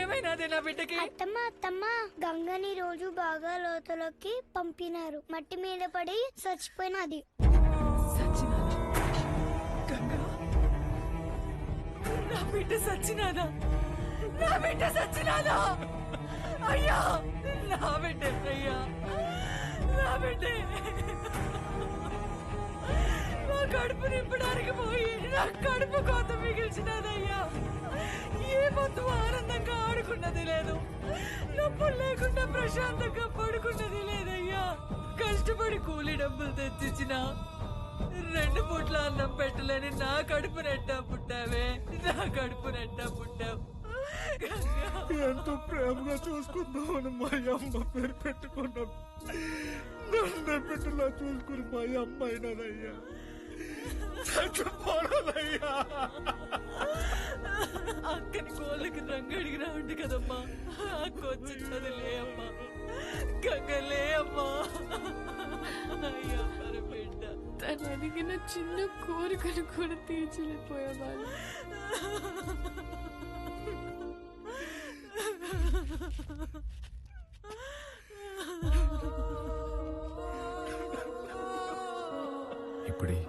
ఏమైనాదే నా బిడ్డకి? అత్తమ్మ గంగని రోజు బాగా లోతులోకి పంపినారు. మట్టి మీద పడి చచ్చిపోయినది. నా బిడ్డ సచ్చినాదా? నా బిడ్డ సచ్చినాదా? అయ్యా నా బిడ్డ అయ్యా, నా బిడ్డే నా కడుపు నింపడానికి పోయి నా కడుపు కోత మిగిల్చినదయ్యా. ఏ పొద్దు ఆనందంగా ఆడుకున్నది లేదు, నొప్పులు లేకుండా ప్రశాంతంగా పడుకున్నది లేదయ్యా. కష్టపడి కూలి డబ్బులు తెచ్చిచ్చిన 2 పూట్ల అన్నం పెట్టలేని నా కడుపు నెట్టా పుట్టావే, నా కడుపు నెట్టా పుట్టావు. ఎంతో ప్రేమగా చూసుకుందామని మా అమ్మ పేరు పెట్టుకున్నాం. నన్ను బిడ్డలా చూసుకుని మా అమ్మ అయినదయ్యా. చచ్చిపోనదయ్యా. అక్కని కోళ్ళకి రంగు అడిగినా ఉంది కదమ్మా, అక్క వచ్చింది లే అమ్మా, గంగలే అమ్మా. అయ్యా మరి బిడ్డ తను అడిగిన చిన్న కోరికను కూడా తీర్చలేకపోయేవాళ్ళు. ఇప్పుడే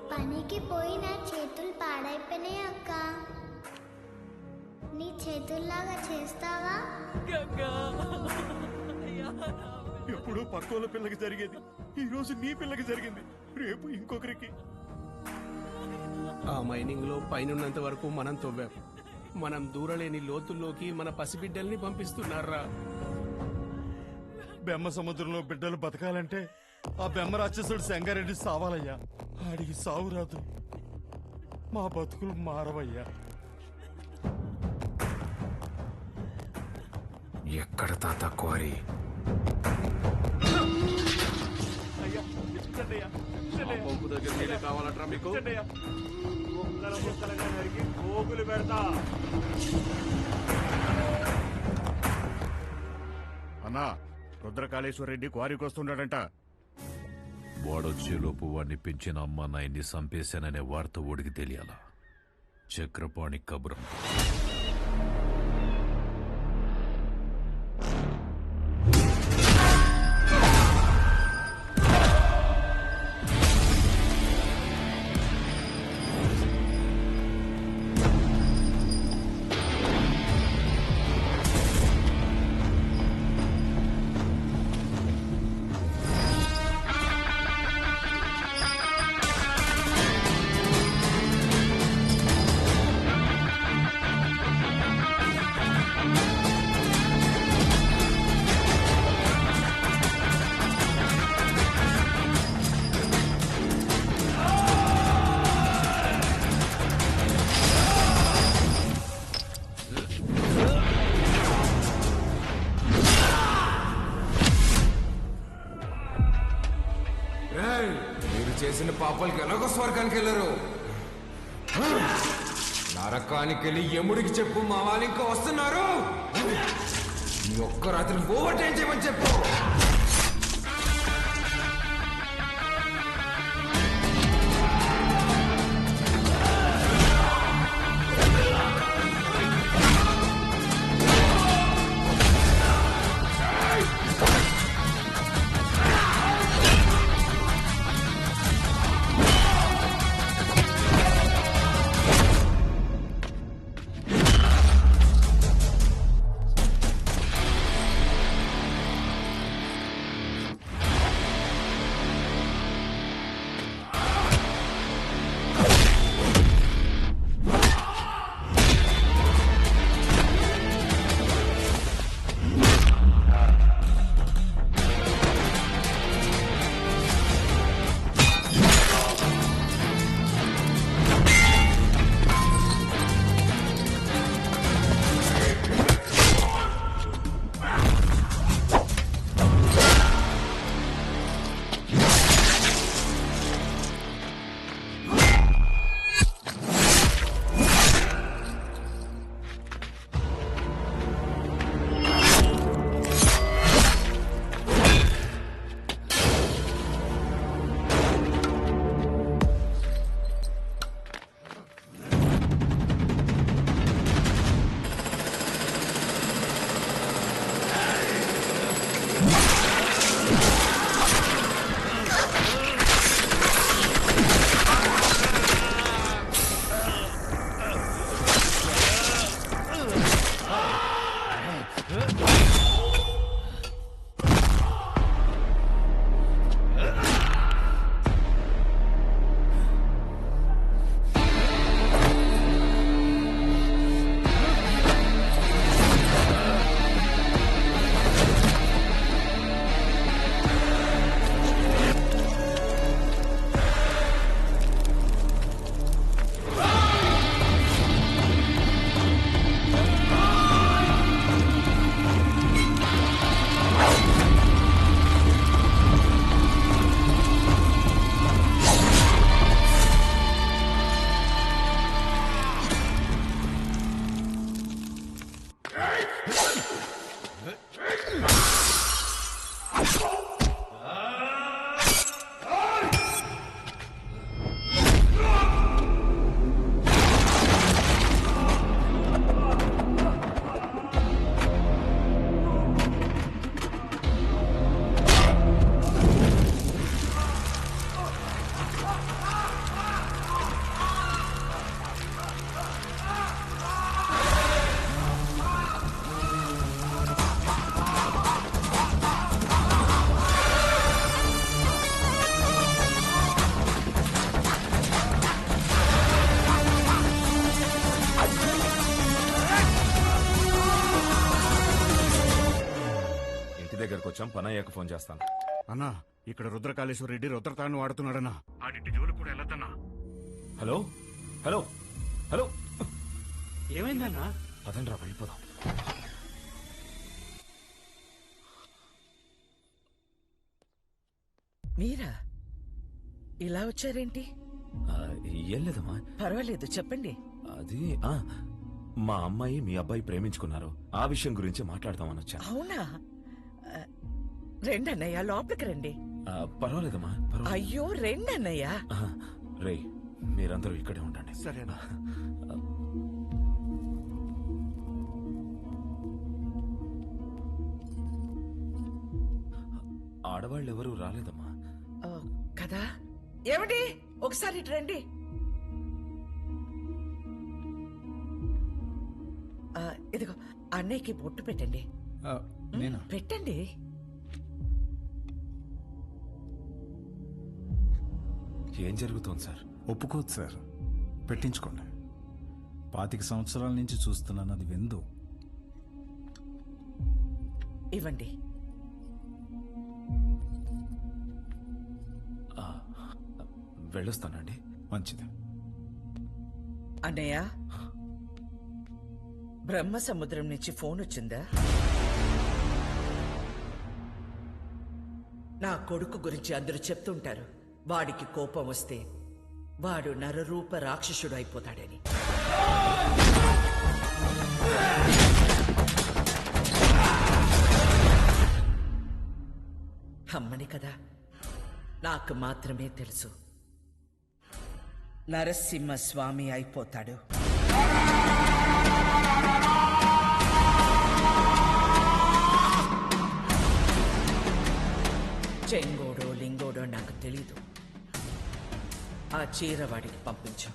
పనికి పోయి నా చేతులు పాడైపోయినాయి అక్క. నీ చేతుల్లాగా చేస్తావా? గంగా ఎప్పుడు పక్కోళ్ళ పిల్లకి జరిగేది ఈ రోజు నీ పిల్లకి జరిగింది, రేపు ఇంకొకరికి. ఆ మైనింగ్ లో పైనున్నంత వరకు మనం తవ్వాం. మనం దూరలేని లోతుల్లోకి మన పసిబిడ్డల్ని పంపిస్తున్నారా? బెమ్మ సముద్రంలో బిడ్డలు బతకాలంటే ఆ బెమ్మ రాక్షసుడు సంగారెడ్డి సావాలయ్యా. ఆడికి సావు రాదు, మా బతుకులు మారవయ్యా. ఎక్కడ తాత కోరి? పంపు దగ్గర నీళ్ళు కావాలట్రా మీకు? పోగులు పెడతా. అన్నా, రుద్రకాళేశ్వర రెడ్డి క్వారీకి వస్తున్నాడంట. వాడొచ్చేలోపు వాడిని పెంచిన అమ్మ నాయన్ని చంపేశాననే వార్త ఓడికి తెలియాలా? చక్రపాణి కబురం. మీరు చేసిన పాపాలకి ఎలాగో స్వర్గానికి వెళ్ళరు. నరకానికి వెళ్ళి యముడికి చెప్పు, మా వాళ్ళు ఇంకా వస్తున్నారు. ఈ ఒక్క రాత్రి ఓవర్ టైం చేయమని చెప్పు. వచ్చాం, పని అయ్యాక ఫోన్ చేస్తాను. అన్నా, ఇక్కడ రుద్రకాళేశ్వర రెడ్డి రుద్రతాన్ని వాడుతున్నాడన్నా. ఆడింటి జోలు కూడా వెళ్ళొద్దన్నా. హలో హలో హలో, ఏమైందన్నా? పదండ్రా వెళ్ళిపోదాం. మీరా ఇలా వచ్చారేంటి? ఏం లేదమ్మా. పర్వాలేదు, చెప్పండి. అది మా అమ్మాయి మీ అబ్బాయి ప్రేమించుకున్నారు, ఆ విషయం గురించి మాట్లాడదామని వచ్చా. అవునా? రెండన్నయ్య, లోపలికి రండి. పర్వాలేదమ్మా, అయ్యో రెండన్నయ్య. రే, మీరందరూ ఇక్కడే ఉండండి. సరేనా? ఆడవాళ్ళు ఎవరూ రాలేదమ్మా. కదా? ఏమండి, ఒకసారి ఇటు రండి. ఇదిగో అన్నయ్యకి బొట్టు పెట్టండి. పెట్టండి. ఏం జరుగుతోంది సార్? ఒప్పుకోదు సార్, పెట్టించుకోండి. 25 సంవత్సరాల నుంచి చూస్తున్నాను, అది విందు. ఇవ్వండి. వెళ్ళొస్తానండి. మంచిది. అన్నయ్య, బ్రహ్మ సముద్రం నుంచి ఫోన్ వచ్చిందా? నా కొడుకు గురించి అందరూ చెప్తుంటారు, వాడికి కోపం వస్తే వాడు నరరూప రాక్షసుడు అయిపోతాడని. అమ్మని కదా, నాకు మాత్రమే తెలుసు. నరసింహ స్వామి అయిపోతాడు. చెంగోడో లింగోడో నాకు తెలీదు. ఆ చీర వాడికి పంపించు.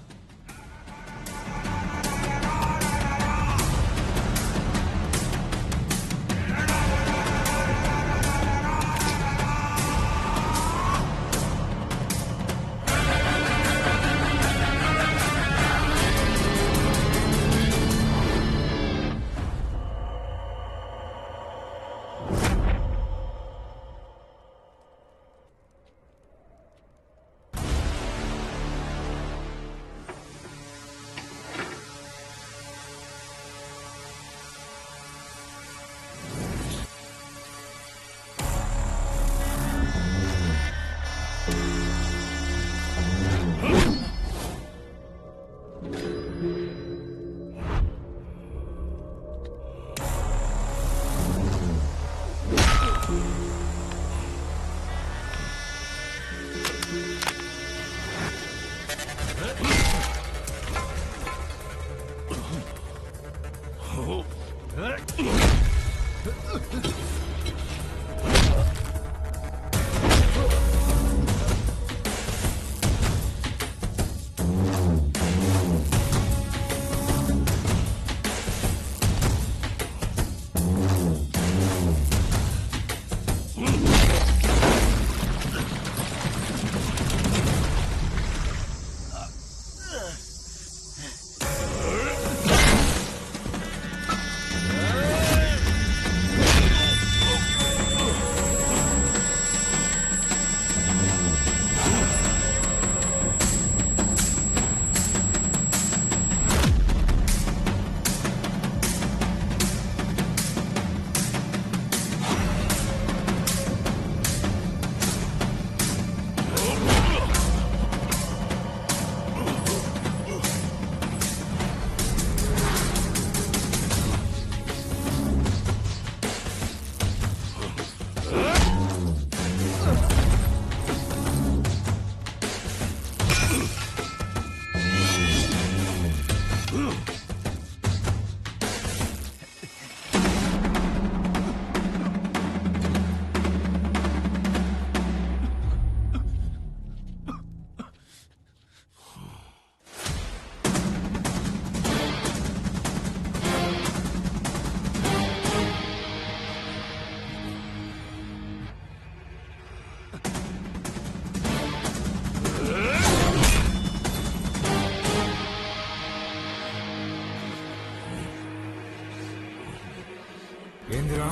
ఏందిరా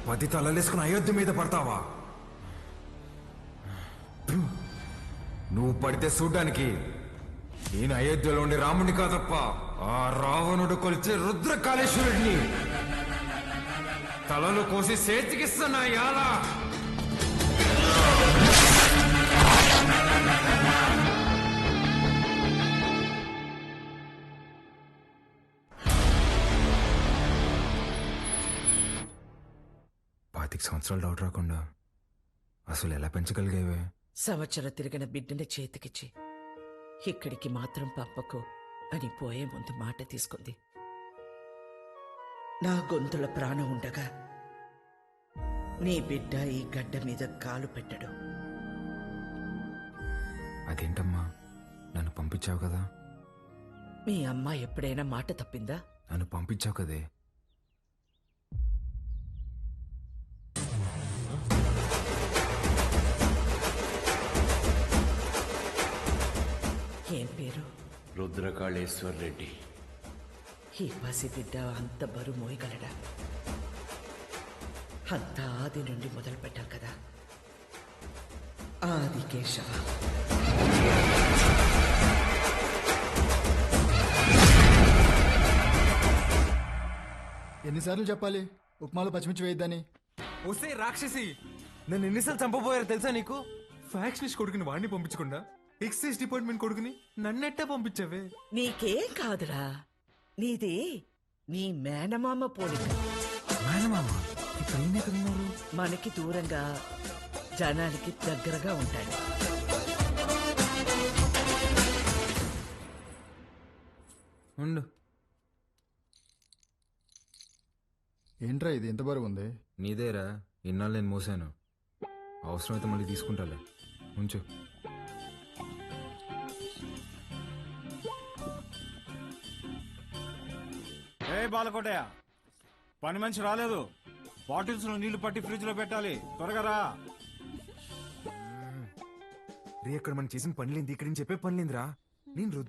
10 తలలేసుకుని అయోధ్య మీద పడతావా? నువ్వు పడితే చూడ్డానికి నేను అయోధ్యలో ఉండే రాముడిని కాదప్ప, ఆ రావణుడు కొలిచే రుద్రకాళేశ్వరుడిని. తలలు కోసి చేతికిస్తున్నా యాలా. సంవత్సరాలు డౌట్ రాకుండా అసలు ఎలా పెంచగలిగేవే? సంవత్సరం తిరిగిన బిడ్డని చేతికిచ్చి ఇక్కడికి మాత్రం పంపకు అని పోయే ముందు మాట తీసుకుంది. నా గొంతుల ప్రాణం ఉండగా నీ బిడ్డ ఈ గడ్డ మీద కాలు పెట్టడు. అదేంటమ్మా, నన్ను పంపించావు కదా? మీ అమ్మ ఎప్పుడైనా మాట తప్పిందా? నన్ను పంపించావు కదే. ఏం పేరు? రుద్రకాళేశ్వర్ రెడ్డి. ఈ పసిబిడ్డ అంత బరువు మోయగలడా? అంత ఆది నుండి మొదలు పెట్టాం కదా. ఆది కేశవ. ఎన్నిసార్లు చెప్పాలి ఉప్మాలో పచ్చిమిర్చి వేయద్దని? ఒసే రాక్షసి, నన్ను ఎన్నిసార్లు చంపబోయారు తెలుసా నీకు? ఫ్యాక్షనిస్ట్ కొడుకుని వాడిని పంపించకుండా ఎక్సైజ్ డిపార్ట్మెంట్ కొడుకుని నన్నెట్టా పంపించావే? నీకేం కాదురా, నీది నీ మేనమామ పోలిక. మేనమామ ఇప్పుడు ఈయన ఎక్కడున్నారు? మనకి దూరంగా జనానికి దగ్గరగా ఉంటాడు. ఉండు. ఏంట్రా ఇది ఎంత బరువు ఉంది? నీదేరా, ఇన్నాళ్ళు నేను మోసాను. అవసరమైతే మళ్ళీ తీసుకుంటాలే, ఉంచు. ఏ బాలకోటయ్య, పని మనిషి రాలేదు. బాటిల్స్ లో నీళ్లు పట్టి ఫ్రిడ్జ్ లో పెట్టాలి, త్వరగా రా. రే, అక్కడ మనం చేసిన పనిలేంది, ఇక్కడ నేను చెప్పే పనిలేందిరా. నేను రుద్ర